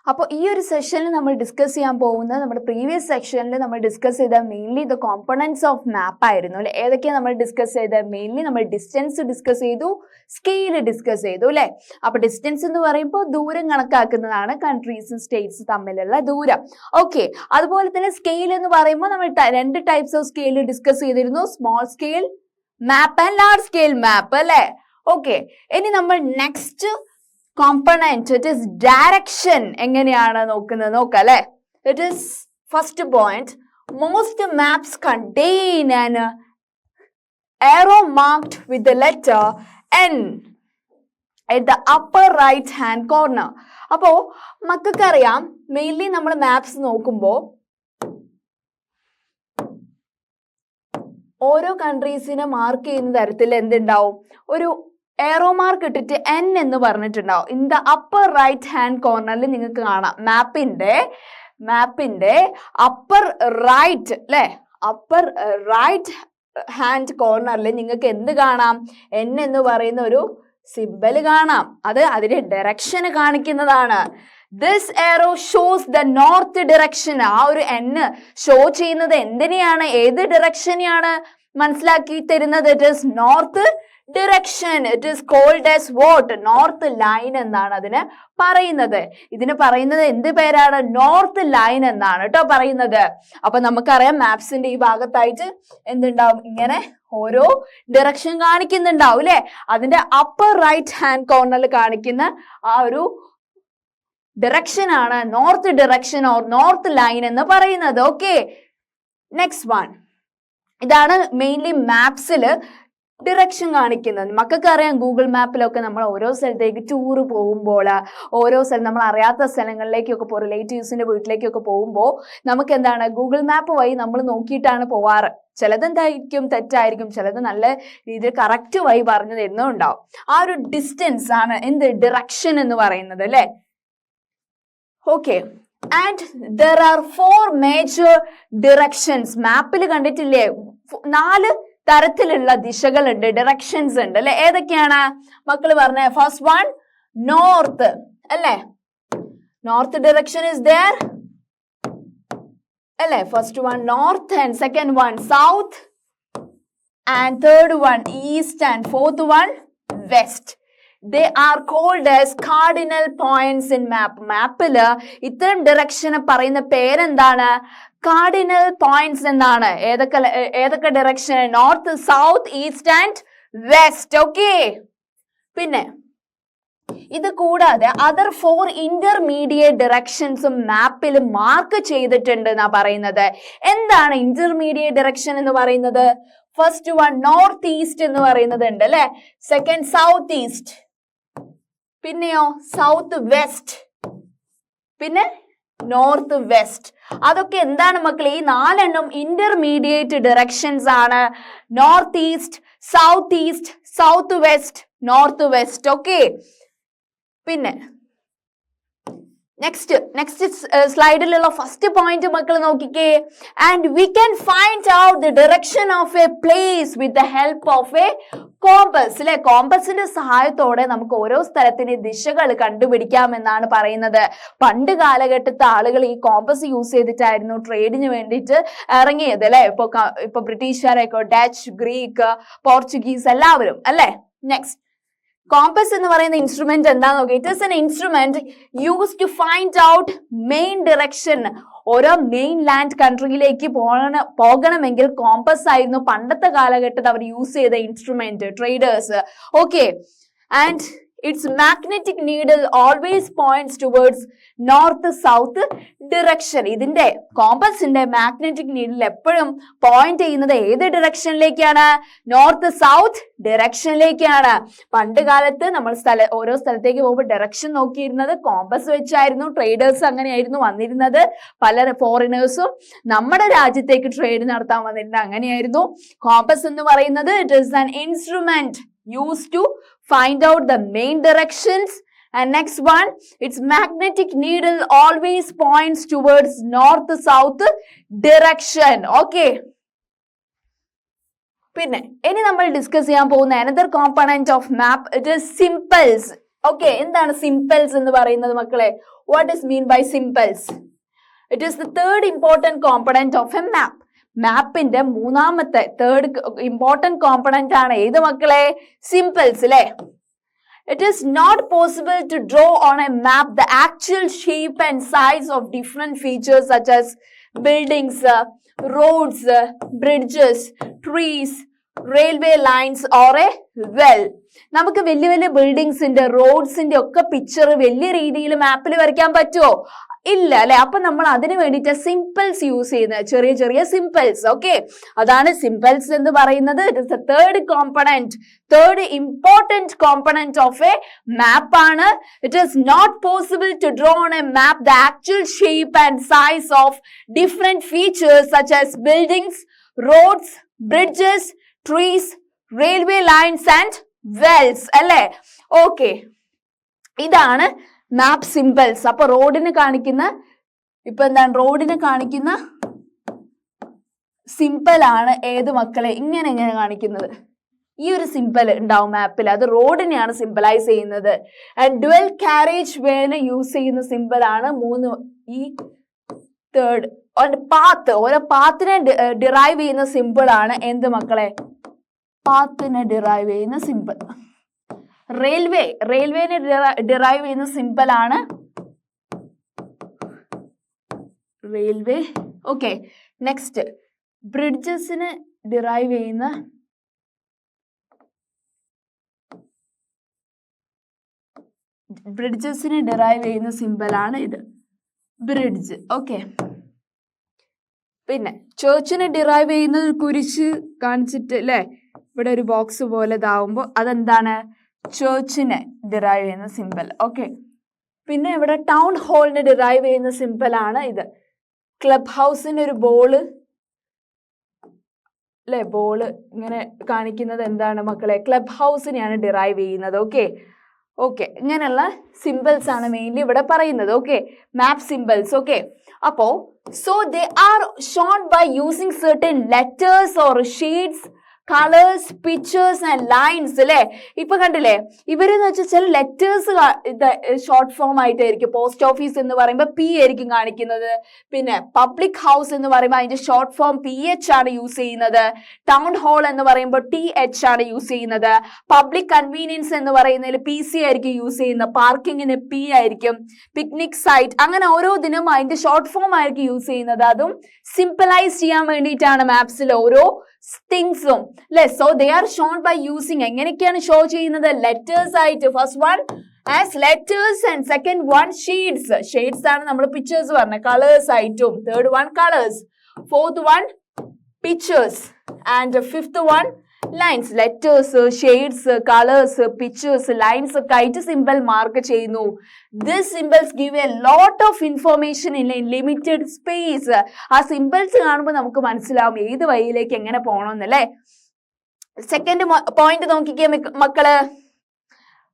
അപ്പോൾ ഈ ഒരു സെഷനിൽ നമ്മൾ ഡിസ്കസ് ചെയ്യാൻ പോകുന്നത് നമ്മുടെ പ്രീവിയസ് സെക്ഷനിൽ നമ്മൾ ഡിസ്കസ് ചെയ്ത മെയിൻലി ദ കോമ്പണൻസ് ഓഫ് മാപ്പ് ആയിരുന്നു അല്ലെ. ഏതൊക്കെയാണ് നമ്മൾ ഡിസ്കസ് ചെയ്തത്? മെയിൻലി നമ്മൾ ഡിസ്റ്റൻസ് ഡിസ്കസ് ചെയ്തു, സ്കെയിൽ ഡിസ്കസ് ചെയ്തു അല്ലെ. അപ്പൊ ഡിസ്റ്റൻസ് എന്ന് പറയുമ്പോൾ ദൂരം കണക്കാക്കുന്നതാണ്, കൺട്രീസും സ്റ്റേറ്റ്സ് തമ്മിലുള്ള ദൂരം. ഓക്കെ, അതുപോലെ തന്നെ സ്കെയിൽ എന്ന് പറയുമ്പോൾ നമ്മൾ രണ്ട് ടൈപ്സ് ഓഫ് സ്കെയിൽ ഡിസ്കസ് ചെയ്തിരുന്നു, small scale map and large scale map അല്ലെ. ഓക്കെ, ഇനി നമ്മൾ next component, it is direction എങ്ങനെയാണ് നോക്കുന്നത് നോക്കാം അല്ലെ. It is first point, most maps contain an arrow marked with the letter N at the upper right hand corner. അപ്പോ മക്കൾക്കറിയാം mainly നമ്മൾ maps നോക്കുമ്പോൾ ഓരോ കൺട്രീസിനെ മാർക്ക് ചെയ്യുന്ന തരത്തിൽ എന്തുണ്ടാവും, ഒരു എറോ മാർക്ക് ഇട്ടിട്ട് N എന്ന് പറഞ്ഞിട്ടുണ്ടാവും. In the upper right hand കോർണറിൽ നിങ്ങൾക്ക് കാണാം മാപ്പിന്റെ അപ്പർ റൈറ്റ് അല്ലെ, അപ്പർ റൈറ്റ് ഹാൻഡ് കോർണറിൽ നിങ്ങൾക്ക് എന്ത് കാണാം? N എന്ന് പറയുന്ന ഒരു സിമ്പൽ കാണാം. അത് അതിന്റെ ഡയറക്ഷൻ കാണിക്കുന്നതാണ്. This arrow shows the north direction. ആ ഒരു N ഷോ ചെയ്യുന്നത് എന്തിനെയാണ്, ഏത് ഡയറക്ഷനെയാണ് മനസ്സിലാക്കി തരുന്നത്? It is north direction. It is called as what? North line എന്നാണ് അതിന് പറയുന്നത്. ഇതിന് പറയുന്നത് എന്ത് പേരാണ്? നോർത്ത് ലൈൻ എന്നാണ് കേട്ടോ പറയുന്നത്. അപ്പൊ നമുക്കറിയാം മാപ്സിന്റെ ഈ ഭാഗത്തായിട്ട് എന്തുണ്ടാവും, ഇങ്ങനെ ഓരോ ഡയറക്ഷൻ കാണിക്കുന്നുണ്ടാവും അല്ലെ. അതിന്റെ അപ്പർ റൈറ്റ് ഹാൻഡ് കോർണറിൽ കാണിക്കുന്ന ആ ഒരു ഡയറക്ഷൻ ആണ് north direction or north line എന്ന് പറയുന്നത്. Okay, next one. ഇതാണ് മെയിൻലി മാപ്സിൽ ഡിറക്ഷൻ കാണിക്കുന്നത്. മക്കൾക്ക് അറിയാം ഗൂഗിൾ മാപ്പിലൊക്കെ നമ്മൾ ഓരോ സ്ഥലത്തേക്ക് ടൂർ പോകുമ്പോൾ, ഓരോ സ്ഥലം നമ്മൾ അറിയാത്ത സ്ഥലങ്ങളിലേക്കൊക്കെ റിലേറ്റീവ്സിന്റെ വീട്ടിലേക്കൊക്കെ പോകുമ്പോൾ നമുക്ക് എന്താണ്, ഗൂഗിൾ മാപ്പ് വഴി നമ്മൾ നോക്കിയിട്ടാണ് പോവാറ്. ചിലത് എന്തായിരിക്കും, തെറ്റായിരിക്കും, ചിലത് നല്ല രീതിയിൽ കറക്റ്റ് വഴി പറഞ്ഞു തരുന്നുണ്ടാവും. ആ ഒരു ഡിസ്റ്റൻസ് ആണ് എന്ത്, ഡിറക്ഷൻ എന്ന് പറയുന്നത് അല്ലെ. Okay, and there are 4 major directions. മാപ്പിൽ കണ്ടിട്ടില്ലേ 4 തരത്തിലുള്ള ദിശകളുണ്ട്, ഡയറക്ഷൻസ് ഉണ്ട് അല്ലെ. ഏതൊക്കെയാണ് മക്കള് പറഞ്ഞ? ഫസ്റ്റ് വൺ നോർത്ത് അല്ലെ, നോർത്ത് ഡയറക്ഷൻ ഇസ് ദേർ അല്ലെ. First one north and second one south and third one is to and fourth one west. They are called as cardinal points in map. മാപ്പില് ഇത്തരം ഡയറക്ഷനെ പറയുന്ന പേരെന്താണ്? കാർഡിനൽ പോയിന്റ്സ് എന്നാണ്. ഏതൊക്കെ direction? North, south, east and west. Okay, പിന്നെ ഇത് കൂടാതെ other 4 intermediate ഡയറക്ഷൻസും മാപ്പിൽ mark ചെയ്തിട്ടുണ്ട് എന്നാ പറയുന്നത്. എന്താണ് ഇന്റർമീഡിയറ്റ് ഡയറക്ഷൻ എന്ന് പറയുന്നത്? ഫസ്റ്റ് വൺ നോർത്ത് ഈസ്റ്റ് എന്ന് പറയുന്നത് ഉണ്ട് അല്ലെ, സെക്കൻഡ് സൗത്ത് ഈസ്റ്റ്, പിന്നെയോ സൗത്ത് വെസ്റ്റ്, പിന്നെ നോർത്ത് വെസ്റ്റ്. അതൊക്കെ എന്താണ് മക്കളെ? ഈ 4 എണ്ണം ഇന്റർമീഡിയറ്റ് ഡയറക്ഷൻസ് ആണ്. North east, south west, north west. Okay, പിന്നെ നെക്സ്റ്റ് സ്ലൈഡിലുള്ള ഫസ്റ്റ് പോയിന്റ് മക്കൾ നോക്കിക്കേ. And we can find out the direction of A place with the help of A compass അല്ലെ. കോമ്പസിന്റെ സഹായത്തോടെ നമുക്ക് ഓരോ സ്ഥലത്തിന്റെ ദിശകൾ കണ്ടുപിടിക്കാം എന്നാണ് പറയുന്നത്. പണ്ട് കാലഘട്ടത്തെ ആളുകൾ ഈ കോമ്പസ് യൂസ് ചെയ്തിട്ടായിരുന്നു ട്രേഡിന് വേണ്ടിയിട്ട് ഇറങ്ങിയത് അല്ലെ. ഇപ്പൊ ബ്രിട്ടീഷുകാരൊക്കെ, ഡച്ച്, ഗ്രീക്ക്, പോർച്ചുഗീസ് എല്ലാവരും അല്ലെ. നെക്സ്റ്റ്, കോമ്പസ് എന്ന് പറയുന്ന ഇൻസ്ട്രുമെന്റ് എന്താന്ന് നോക്കി. It is an instrument use to find out main direction. ഓരോ മെയിൻ ലാൻഡ് കൺട്രിയിലേക്ക് പോകണമെങ്കിൽ കോമ്പസ് ആയിരുന്നു പണ്ടത്തെ കാലഘട്ടത്തിൽ അവർ യൂസ് ചെയ്ത instrument, traders. Okay, and its magnetic needle always points towards north south direction. ഇതിന്റെ കോമ്പസിന്റെ മാഗ്നറ്റിക് നീഡിൽ എപ്പോഴും പോയിന്റ് ചെയ്യുന്നത് ഏത് ഡയറക്ഷനിലേക്കാണ്? North south ഡയറക്ഷനിലേക്കാണ്. പണ്ട് കാലത്ത് നമ്മൾ ഓരോ സ്ഥലത്തേക്ക് പോകുമ്പോൾ ഡയറക്ഷൻ നോക്കിയിരുന്നത് കോമ്പസ് വെച്ചായിരുന്നു. ട്രേഡേഴ്സ് അങ്ങനെയായിരുന്നു വന്നിരുന്നത്. പല ഫോറിനേഴ്സും നമ്മുടെ രാജ്യത്തേക്ക് ട്രേഡ് നടത്താൻ വന്നിരുന്നത് അങ്ങനെയായിരുന്നു. കോമ്പസ് എന്ന് പറയുന്നത് it is an instrument used to find out the main directions. And next one, its magnetic needle always points towards north south direction. Okay, പിന്നെ ഇനി നമ്മൾ ഡിസ്കസ് ചെയ്യാൻ പോകുന്ന another component of map, it is symbols. Okay, എന്താണ് symbols എന്ന് പറയുന്നത് മക്കളെ? What is mean by symbols? It is the third important component of a map. മാപ്പിന്റെ മൂന്നാമത്തെ തേർഡ് ഇമ്പോർട്ടന്റ് കോമ്പണന്റ് ആണ് ഏത് മക്കളെ? സിംപിൾസ് അല്ലെ? It is not possible to draw on a map the actual shape and size of different features such as buildings, roads, bridges, trees, railway lines or a well. നമുക്ക് വലിയ വലിയ ബിൽഡിങ്സിന്റെ റോഡ്സിന്റെ ഒക്കെ picture വലിയ രീതിയിൽ മാപ്പിൽ വരയ്ക്കാൻ പറ്റുമോ? ഇല്ല അല്ലെ? അപ്പൊ നമ്മൾ അതിന് വേണ്ടിയിട്ട് സിംപിൾസ് യൂസ് ചെയ്യുന്നത്, ചെറിയ ചെറിയ സിംപിൾസ്. ഓക്കെ, അതാണ് സിംപിൾസ് എന്ന് പറയുന്നത്. It is the third component, third important component of a map ആണ്. It is not possible to draw on a map the actual shape and size of different features such as buildings, roads, bridges, trees, railway lines and wells അല്ലെ? Okay, ഇതാണ് map simples. അപ്പൊ റോഡിന് കാണിക്കുന്ന, ഇപ്പൊ എന്താണ് റോഡിന് കാണിക്കുന്ന സിമ്പിൾ ആണ് ഏത് മക്കളെ? ഇങ്ങനെ കാണിക്കുന്നത്. ഈ ഒരു സിമ്പിൾ ഉണ്ടാവും മാപ്പിൽ, അത് റോഡിനെയാണ് സിംബലൈസ് ചെയ്യുന്നത്. ആൻഡ് ഡ്വൽ കാരേജ് വേനെ യൂസ് ചെയ്യുന്ന സിമ്പിൾ ആണ് ഈ തേർഡ്. പാത്ത്, ഓരോ പാത്തിനെ ഡിറൈവ് ചെയ്യുന്ന സിമ്പിൾ ആണ് എന്ത് മക്കളെ? പാത്തിനെ ഡിറൈവ് ചെയ്യുന്ന സിമ്പിൾ. റെയിൽവേനെ ഡിറൈവ് ചെയ്യുന്ന സിമ്പിൾ ആണ് റെയിൽവേ. ഓക്കെ, നെക്സ്റ്റ് ബ്രിഡ്ജസിന് ഡിറൈവ് ചെയ്യുന്ന സിമ്പിൾ ആണ് ഇത്, ബ്രിഡ്ജ്. ഓക്കെ, പിന്നെ ചേർച്ചിനെ ഡിറൈവ് ചെയ്യുന്നത് കുരിശ് കാണിച്ചിട്ട് അല്ലെ? ഇവിടെ ഒരു ബോക്സ് പോലെ ഇതാവുമ്പോൾ അതെന്താണ്? ചേർച്ചിനെ ഡിറൈവ് ചെയ്യുന്ന സിമ്പിൾ. ഓക്കെ, പിന്നെ ഇവിടെ ടൗൺ ഹാളിനെ ഡിറൈവ് ചെയ്യുന്ന സിമ്പിൾ ആണ് ഇത്. ക്ലബ് ഹൗസിന്റെ ഒരു ബോള് അല്ലെ? ബോള് ഇങ്ങനെ കാണിക്കുന്നത് എന്താണ് മക്കളെ? ക്ലബ് ഹൗസിനെയാണ് ഡിറൈവ് ചെയ്യുന്നത്. ഓക്കെ, ഇങ്ങനെയുള്ള സിമ്പിൾസ് ആണ് മെയിൻലി ഇവിടെ പറയുന്നത്. Okay, map symbols. ഓക്കെ, അപ്പോ so they are shown by using certain letters or shades, colours, pictures and lines അല്ലെ? ഇപ്പൊ കണ്ടില്ലേ, ഇവരെന്ന് വെച്ചാൽ ചില ലെറ്റേഴ്സ് ഷോർട്ട് ഫോം ആയിട്ടായിരിക്കും. പോസ്റ്റ് ഓഫീസ് എന്ന് പറയുമ്പോൾ പി ആയിരിക്കും കാണിക്കുന്നത്. പിന്നെ പബ്ലിക് ഹൗസ് എന്ന് പറയുമ്പോൾ അതിന്റെ ഷോർട്ട് ഫോം PH ആണ് യൂസ് ചെയ്യുന്നത്. ടൗൺ ഹാൾ എന്ന് പറയുമ്പോൾ TH ആണ് യൂസ് ചെയ്യുന്നത്. പബ്ലിക് കൺവീനിയൻസ് എന്ന് പറയുന്നതിൽ PC ആയിരിക്കും യൂസ് ചെയ്യുന്നത്. പാർക്കിങ്ങിന് P ആയിരിക്കും. പിക്നിക് സൈറ്റ്, അങ്ങനെ ഓരോന്നിനും അതിന്റെ ഷോർട്ട് ഫോം ആയിരിക്കും യൂസ് ചെയ്യുന്നത്. അതും സിംപിളൈസ് ചെയ്യാൻ വേണ്ടിയിട്ടാണ് മാപ്സിൽ ഓരോ തിങ്സും അല്ലെ? So they are shown by using, എങ്ങനെയൊക്കെയാണ് ഷോ ചെയ്യുന്നത്? ലെറ്റേഴ്സ് ആയിട്ട്. First one as letters and second one shades. Shades ആണ് നമ്മൾ പിക്ചേഴ്സ് പറഞ്ഞത്, കളേഴ്സ് ആയിട്ടും. Third one colours, fourth one pictures and fifth one lines. Letters, shades, colours, pictures, lines ഒക്കെ ആയിട്ട് symbol mark ചെയ്യുന്നു. These symbols give a lot of information in a limited space. ആ symbols കാണുമ്പോൾ നമുക്ക് മനസ്സിലാവും ഏത് വഴിയിലേക്ക് എങ്ങനെ പോകണമെന്നല്ലേ? സെക്കൻഡ് പോയിന്റ് നോക്കിക്കേ മക്കള്.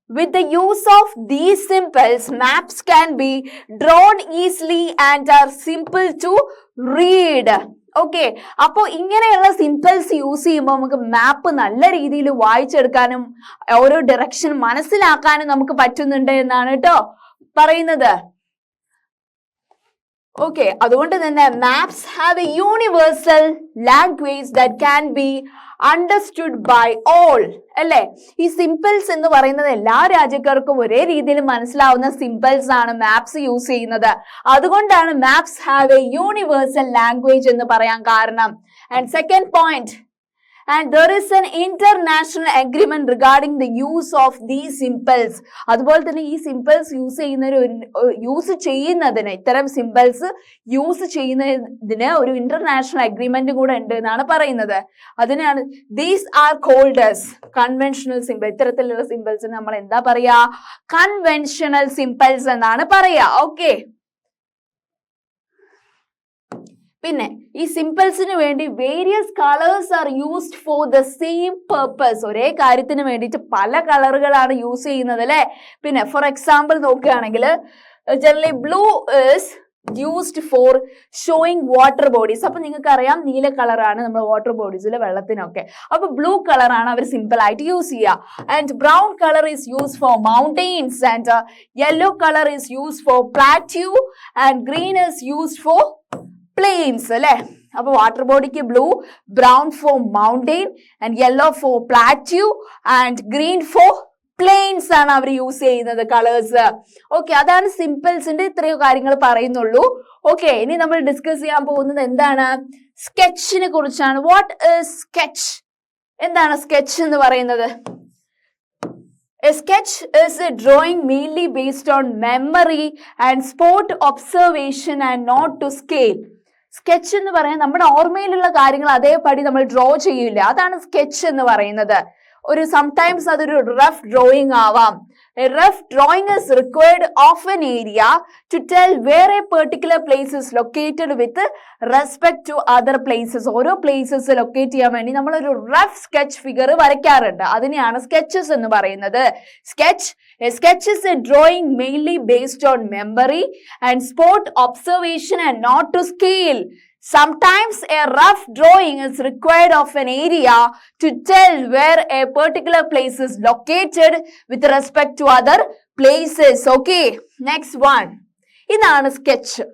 With the use of these symbols, maps can be drawn easily and are simple to read. Okay, അപ്പോ ഇങ്ങനെയുള്ള സിമ്പിൾസ് യൂസ് ചെയ്യുമ്പോൾ നമുക്ക് മാപ്പ് നല്ല രീതിയിൽ വായിച്ചെടുക്കാനും ഓരോ ഡയറക്ഷൻ മനസ്സിലാക്കാനും നമുക്ക് പറ്റുന്നുണ്ട് എന്നാണ് കേട്ടോ പറയുന്നത്. ഓക്കെ, അതുകൊണ്ട് തന്നെ maps have a universal language that can be understood by all അല്ലെ? ഈ സിമ്പിൾസ് എന്ന് പറയുന്നത് എല്ലാ രാജ്യക്കാർക്കും ഒരേ രീതിയിൽ മനസ്സിലാവുന്ന സിമ്പിൾസ് ആണ് മാപ്സ് യൂസ് ചെയ്യുന്നത്. അതുകൊണ്ടാണ് maps have a universal language എന്ന് പറയാൻ കാരണം. And second point, and there is an international agreement regarding the use of these symbols. അതുപോലെ തന്നെ ഈ സിമ്പിൾസ് യൂസ് ചെയ്യുന്നതിന് ഇത്തരം സിമ്പിൾസ് യൂസ് ചെയ്യുന്നതിന് ഒരു ഇന്റർനാഷണൽ അഗ്രിമെന്റ് കൂടെ ഉണ്ട് എന്നാണ് പറയുന്നത്. അതിനാണ് these are called as conventional symbol. ഇത്തരത്തിലുള്ള സിമ്പിൾസ് നമ്മൾ എന്താ പറയാ? കൺവെൻഷണൽ സിമ്പിൾസ് എന്നാണ് പറയാ. ഓക്കെ, പിന്നെ ഈ സിമ്പിൾസിന് വേണ്ടി various colours are used for the same purpose. ഒരേ കാര്യത്തിന് വേണ്ടിയിട്ട് പല കളറുകളാണ് യൂസ് ചെയ്യുന്നത് അല്ലെ? പിന്നെ ഫോർ എക്സാമ്പിൾ നോക്കുകയാണെങ്കിൽ generally blue is used for showing water bodies. അപ്പൊ നിങ്ങൾക്ക് അറിയാം നീല കളറാണ് നമ്മൾ വാട്ടർ ബോഡീസിലെ വെള്ളത്തിനൊക്കെ. അപ്പൊ ബ്ലൂ കളറാണ് അവർ സിമ്പിൾ ആയിട്ട് യൂസ് ചെയ്യുക. And brown colour is use for mountains and yellow colour is use for plateau and green is used for plains അല്ലെ. അപ്പൊ വാട്ടർ ബോഡിക്ക് blue, brown for mountain and yellow for plateau and green for plains ആണ് അവർ use ചെയ്യുന്നത് colours. Okay, അതാണ് സിമ്പിൾസിന്റെ ഇത്രയും കാര്യങ്ങൾ പറയുന്നുള്ളൂ. ഓക്കെ, ഇനി നമ്മൾ ഡിസ്കസ് ചെയ്യാൻ പോകുന്നത് എന്താണ്? സ്കെച്ചിനെ കുറിച്ചാണ്. What is sketch? എന്താണ് സ്കെച്ച് എന്ന് പറയുന്നത്? A sketch is a drawing mainly based on memory and spot observation and not to scale. Sketch എന്ന് പറയാൻ നമ്മുടെ ഓർമ്മയിലുള്ള കാര്യങ്ങൾ അതേപടി നമ്മൾ ഡ്രോ ചെയ്യില്ല, അതാണ് സ്കെച്ച് എന്ന് പറയുന്നത്. ഒരു സംടൈംസ് അതൊരു റഫ് ഡ്രോയിങ് ആവാം. A rough drawing is required of an area to tell where a particular place is located with respect to other places. ഓരോ പ്ലേസസ് ലൊക്കേറ്റ് ചെയ്യാൻ വേണ്ടി നമ്മൾ ഒരു റഫ് സ്കെച്ച് ഫിഗർ വരയ്ക്കാറുണ്ട്. അതിനെയാണ് സ്കെച്ചസ് എന്ന് പറയുന്നത്. A sketch is a drawing mainly based on memory and spot observation and not to scale. Sometimes a rough drawing is required of an area to tell where a particular place is located with respect to other places. Okay, next one. ഇതാണ് sketch.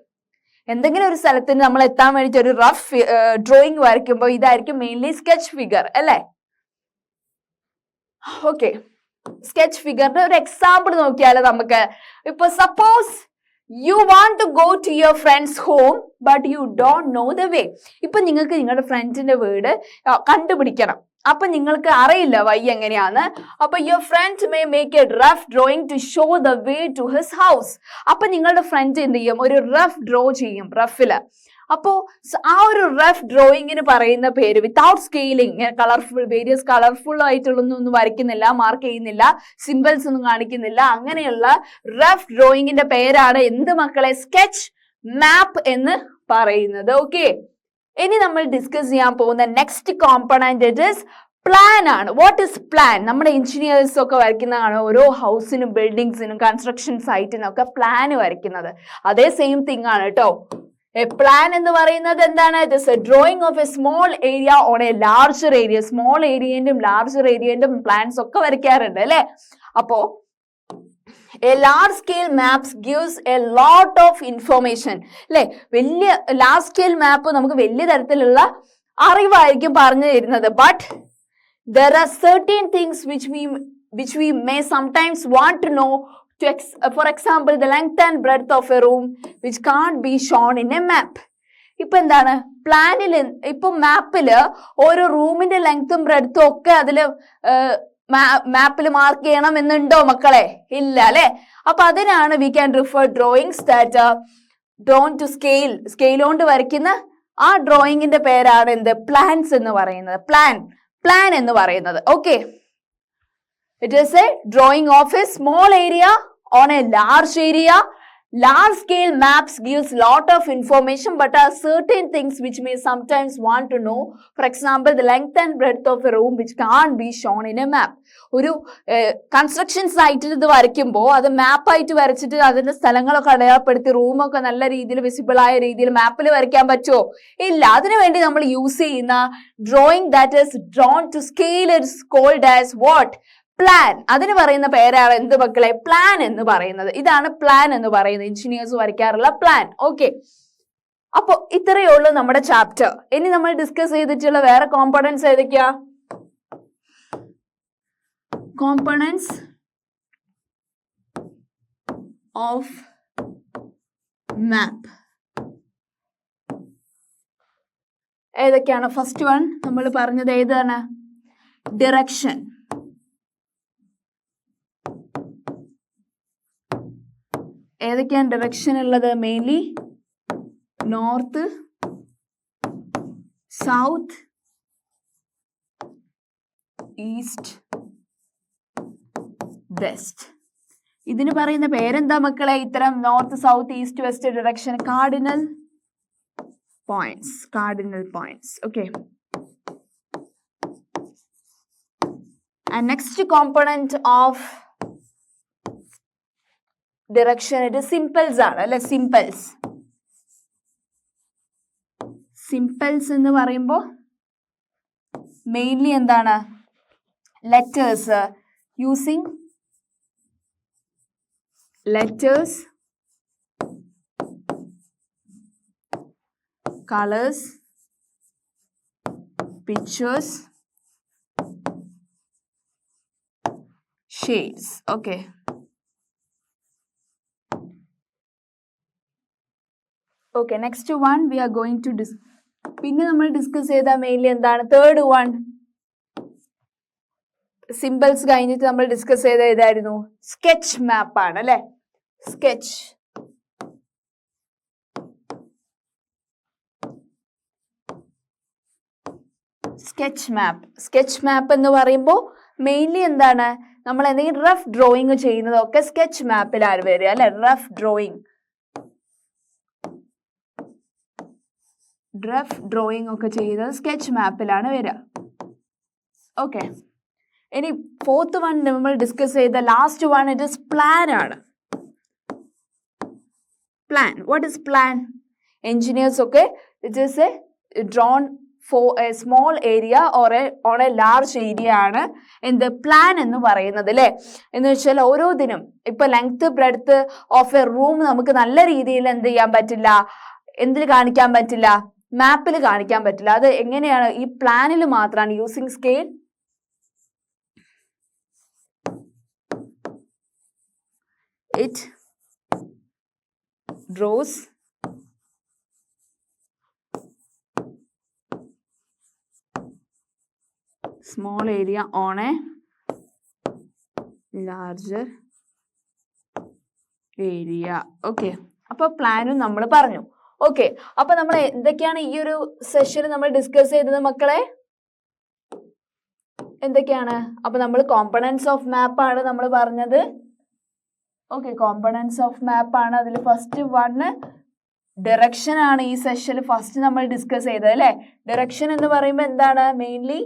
എന്തെങ്കിലും ഒരു സ്ഥലത്തിന് നമ്മൾ എത്താൻ വേണ്ടിയിട്ട് ഒരു rough drawing വരയ്ക്കുമ്പോൾ ഇതായിരിക്കും മെയിൻലി സ്കെച്ച് ഫിഗർ അല്ലേ. ഓക്കെ, സ്കെച്ച് ഫിഗറിന്റെ ഒരു എക്സാമ്പിൾ നോക്കിയാലോ നമുക്ക്. ഇപ്പൊ suppose you want to go to your friend's home but you don't know the way. ഇപ്പൊ നിങ്ങൾക്ക് നിങ്ങളുടെ ഫ്രണ്ടിന്റെ വീട് കണ്ടുപിടിക്കണം. അപ്പൊ നിങ്ങൾക്ക് അറിയില്ല വഴി എങ്ങനെയാന്ന്. അപ്പൊ your friend may make a rough drawing to show the way to his house. അപ്പൊ നിങ്ങളുടെ ഫ്രണ്ട് എന്ത് ചെയ്യും? ഒരു റഫ് ഡ്രോ ചെയ്യും റഫില്. അപ്പോ ആ ഒരു റഫ് ഡ്രോയിങ്ങിന് പറയുന്ന പേര് without scaling, colourful various colourful ആയിട്ടുള്ളൊന്നും വരയ്ക്കുന്നില്ല, മാർക്ക് ചെയ്യുന്നില്ല, സിമ്പിൾസ് ഒന്നും കാണിക്കുന്നില്ല, അങ്ങനെയുള്ള റഫ് ഡ്രോയിങ്ങിന്റെ പേരാണ് എന്ത് മക്കളെ? സ്കെച്ച് മാപ്പ് എന്ന് പറയുന്നത്. ഓക്കെ, ഇനി നമ്മൾ ഡിസ്കസ് ചെയ്യാൻ പോകുന്ന next component it is plan ആണ്. What is plan? നമ്മുടെ എഞ്ചിനീയേഴ്സ് ഒക്കെ വരയ്ക്കുന്നതാണ് ഓരോ ഹൗസിനും ബിൽഡിങ്സിനും കൺസ്ട്രക്ഷൻ സൈറ്റിനും ഒക്കെ പ്ലാൻ വരയ്ക്കുന്നത്. അതേ സെയിം തിങ് ആണ് കേട്ടോ. A plan എന്ന് പറയുന്നത് എന്താണ്? It is a drawing of a small area on a larger area. Small ഏരിയന്റെയും ലാർജർ ഏരിയന്റെയും പ്ലാൻസ് ഒക്കെ വരയ്ക്കാറുണ്ട് അല്ലെ. അപ്പോ a large scale maps gives a lot of information അല്ലെ. വലിയ ലാർജ് സ്കെയിൽ മാപ്പ് നമുക്ക് വലിയ തരത്തിലുള്ള അറിവായിരിക്കും പറഞ്ഞു തരുന്നത്. But there are certain things which we may sometimes want to know. For example, the length and breadth of a room which can't be shown in a map. ഇപ്പൊ എന്താണ്? പ്ലാനിൽ ഇപ്പൊ മാപ്പില് ഓരോ റൂമിന്റെ ലെങ്ത്തും ബ്രെഡ്ത്തും ഒക്കെ അതില് മാപ്പിൽ മാർക്ക് ചെയ്യണം എന്നുണ്ടോ മക്കളെ? ഇല്ല അല്ലെ. അപ്പൊ അതിനാണ് we can refer drawings that drawn to scale കൊണ്ട് വരയ്ക്കുന്ന ആ ഡ്രോയിങ്ങിന്റെ പേരാണ് എന്ത്? പ്ലാൻസ് എന്ന് പറയുന്നത്. പ്ലാൻ എന്ന് പറയുന്നത്. Okay, it is a drawing of a small area on a large area. Large scale maps gives lot of information but are certain things which may sometimes want to know. For example, the length and breadth of a room which can't be shown in a map. ഒരു construction സൈറ്റിൽ ഇത് വരയ്ക്കുമ്പോൾ അത് മാപ്പായിട്ട് വരച്ചിട്ട് അതിന്റെ സ്ഥലങ്ങളൊക്കെ അടയാളപ്പെടുത്തി റൂമൊക്കെ നല്ല രീതിയിൽ വിസിബിൾ ആയ രീതിയിൽ മാപ്പിൽ വരയ്ക്കാൻ പറ്റുമോ? ഇല്ല. അതിനുവേണ്ടി നമ്മൾ യൂസ് ചെയ്യുന്ന drawing that is drawn to scale is called as what? Plan. അതിന് പറയുന്ന പേരാണ് എന്ത് മക്കളെ? പ്ലാൻ എന്ന് പറയുന്നത്. ഇതാണ് പ്ലാൻ എന്ന് പറയുന്നത്, എഞ്ചിനീയേഴ്സ് വരയ്ക്കാറുള്ള പ്ലാൻ. ഓക്കെ, അപ്പൊ ഇത്രയേ ഉള്ളൂ നമ്മുടെ ചാപ്റ്റർ. ഇനി നമ്മൾ ഡിസ്കസ് ചെയ്തിട്ടുള്ള വേറെ കോമ്പണൻസ് ഏതൊക്കെയാ? കോമ്പണൻസ് ഓഫ് മാപ്പ് ഏതൊക്കെയാണ്? ഫസ്റ്റ് വൺ നമ്മൾ പറഞ്ഞത് ഏതാണ്? ഡിറക്ഷൻ. ഏതൊക്കെയാണ് ഡിറക്ഷൻ ഉള്ളത്? Mainly north, south, east, west. ഇതിന് പറയുന്ന പേരെന്താ മക്കളെ? ഇത്തരം north, south, east, west direction cardinal points. Okay, and next component of direction it is simples ആണ് അല്ലെ. സിംപിൾസ് എന്ന് പറയുമ്പോൾ മെയിൻലി എന്താണ്? Letters, using letters, colours, pictures, shades. Okay. Okay, next one we are going to പിന്നെ നമ്മൾ discuss ചെയ്ത mainly എന്താണ്? Third one symbols കഴിഞ്ഞിട്ട് നമ്മൾ ഡിസ്കസ് ചെയ്ത ഏതായിരുന്നു? സ്കെച്ച് മാപ്പ് ആണ് അല്ലെ? സ്കെച്ച്. സ്കെച്ച് മാപ്പ് എന്ന് പറയുമ്പോൾ മെയിൻലി എന്താണ്? നമ്മൾ എന്തെങ്കിലും റഫ് ഡ്രോയിങ് ചെയ്യുന്നതൊക്കെ സ്കെച്ച് മാപ്പിലാണ് വരിക അല്ലെ? റഫ് ഡ്രോയിങ് ഒക്കെ ചെയ്യുന്നത് സ്കെച്ച് മാപ്പിലാണ് വരിക. ഓക്കെ, ഇനി ഫോർത്ത് വൺ നമ്മൾ ഡിസ്കസ് ചെയ്ത last one it is plan ആണ്. Plan, what is plan? Engineers ഒക്കെ it is a drawn for a small area or on a large area ആണ് എന്ത്? പ്ലാൻ എന്ന് പറയുന്നത് അല്ലേ? എന്ന് വെച്ചാൽ ഓരോ ദിനം ഇപ്പൊ length breadth of A room നമുക്ക് നല്ല രീതിയിൽ എന്ത് ചെയ്യാൻ പറ്റില്ല? എന്തിൽ കാണിക്കാൻ പറ്റില്ല? മാപ്പിൽ കാണിക്കാൻ പറ്റില്ല. അത് എങ്ങനെയാണ്? ഈ പ്ലാനിൽ മാത്രമാണ്. Using scale it draws small area on a larger area. Okay, അപ്പൊ പ്ലാനും നമ്മൾ പറഞ്ഞു. ഓക്കെ, അപ്പൊ നമ്മൾ എന്തൊക്കെയാണ് ഈ ഒരു സെഷൻ നമ്മൾ ഡിസ്കസ് ചെയ്തത് മക്കളെ? എന്തൊക്കെയാണ്? അപ്പൊ നമ്മൾ കോമ്പണൻസ് ഓഫ് മാപ്പ് ആണ് നമ്മൾ പറഞ്ഞത്. ഓക്കെ, കോമ്പണൻസ് ഓഫ് മാപ്പ് ആണ്. അതിൽ ഫസ്റ്റ് വണ് ഡയറക്ഷൻ ആണ്. ഈ സെഷനിൽ ഫസ്റ്റ് നമ്മൾ ഡിസ്കസ് ചെയ്തത് അല്ലെ? ഡയറക്ഷൻ എന്ന് പറയുമ്പോൾ എന്താണ്? Mainly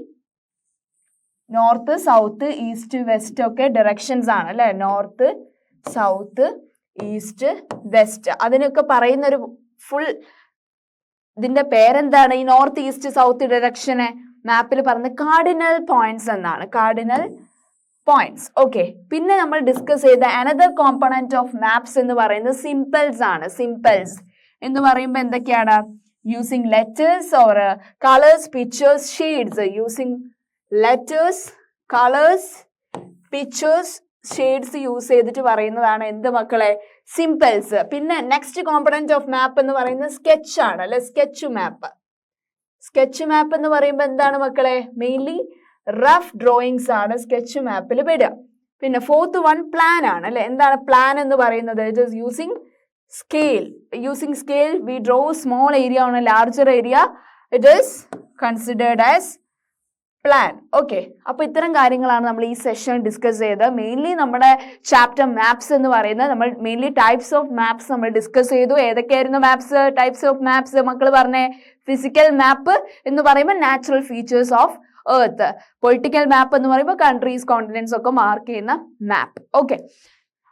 north, south, east, west ഒക്കെ ഡയറക്ഷൻസ് ആണ് അല്ലെ? നോർത്ത്, സൗത്ത്, ഈസ്റ്റ്, വെസ്റ്റ് അതിനൊക്കെ പറയുന്ന ഒരു ഫുൾ ഇതിന്റെ പേരെന്താണ്? ഈ നോർത്ത്, ഈസ്റ്റ്, സൗത്ത് ഡയറക്ഷനെ മാപ്പിൽ പറഞ്ഞ കാർഡിനൽ പോയിന്റ്സ് എന്നാണ്. Cardinal points. ഓക്കെ, പിന്നെ നമ്മൾ ഡിസ്കസ് ചെയ്ത അനദർ കോമ്പണന്റ് ഓഫ് മാപ്സ് എന്ന് പറയുന്നത് സിംപിൾസ് ആണ്. സിംപിൾസ് എന്ന് പറയുമ്പോൾ എന്തൊക്കെയാണ്? Using letters or colours, pictures, shades. Using letters, colours, pictures, shades use ചെയ്തിട്ട് പറയുന്നതാണ് എന്ത് മക്കളെ? സിംപിൾസ്. പിന്നെ നെക്സ്റ്റ് കോമ്പണന്റ് ഓഫ് മാപ്പ് എന്ന് പറയുന്നത് സ്കെച്ച് ആണ് അല്ലെ? സ്കെച്ച് മാപ്പ്. സ്കെച്ച് മാപ്പ് എന്ന് പറയുമ്പോൾ എന്താണ് മക്കളെ? മെയിൻലി റഫ് ഡ്രോയിങ്സ് ആണ് സ്കെച്ച് മാപ്പിൽ പെടുക. പിന്നെ ഫോർത്ത് വൺ പ്ലാൻ ആണ് അല്ലെ? എന്താണ് പ്ലാൻ എന്ന് പറയുന്നത്? It is using scale. Using scale V draw small area on A larger area. It is considered as plan. Okay, അപ്പൊ ഇത്തരം കാര്യങ്ങളാണ് നമ്മൾ ഈ സെഷൻ ഡിസ്കസ് ചെയ്തത്. മെയിൻലി നമ്മുടെ ചാപ്റ്റർ മാപ്സ് എന്ന് പറയുന്നത് നമ്മൾ മെയിൻലി ടൈപ്സ് ഓഫ് മാപ്സ് നമ്മൾ ഡിസ്കസ് ചെയ്തു. ഏതൊക്കെയായിരുന്നു മാപ്സ്? ടൈപ്സ് ഓഫ് മാപ്സ് മക്കൾ പറഞ്ഞേ. ഫിസിക്കൽ മാപ്പ് എന്ന് പറയുമ്പോൾ natural features of earth. Political മാപ്പ് എന്ന് പറയുമ്പോൾ കൺട്രീസ്, കോണ്ടിനെന്റ്സ് ഒക്കെ മാർക്ക് ചെയ്യുന്ന മാപ്പ്. ഓക്കെ,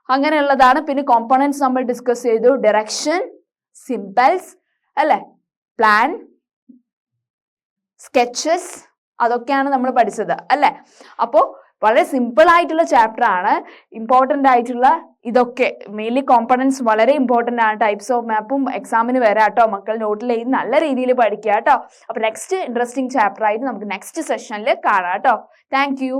അങ്ങനെയുള്ളതാണ്. പിന്നെ കോമ്പണൻസ് നമ്മൾ ഡിസ്കസ് ചെയ്തു. ഡയറക്ഷൻ, സിംപിൾസ് അല്ലെ? പ്ലാൻ, സ്കെച്ചസ്, അതൊക്കെയാണ് നമ്മൾ പഠിച്ചത് അല്ലെ? അപ്പോൾ വളരെ സിമ്പിൾ ആയിട്ടുള്ള ചാപ്റ്റർ ആണ്. ഇമ്പോർട്ടൻ്റ് ആയിട്ടുള്ള ഇതൊക്കെ മെയിൻലി കോമ്പണൻസ് വളരെ ഇമ്പോർട്ടൻ്റ് ആണ്. ടൈപ്സ് ഓഫ് മാപ്പും എക്സാമിന് വരാം കേട്ടോ. മക്കൾ നോട്ടിൽ എഴുതി നല്ല രീതിയിൽ പഠിക്കുക കേട്ടോ. അപ്പോൾ നെക്സ്റ്റ് ഇൻട്രസ്റ്റിംഗ് ചാപ്റ്റർ ആയിട്ട് നമുക്ക് നെക്സ്റ്റ് സെഷനിൽ കാണാം കേട്ടോ. Thank you.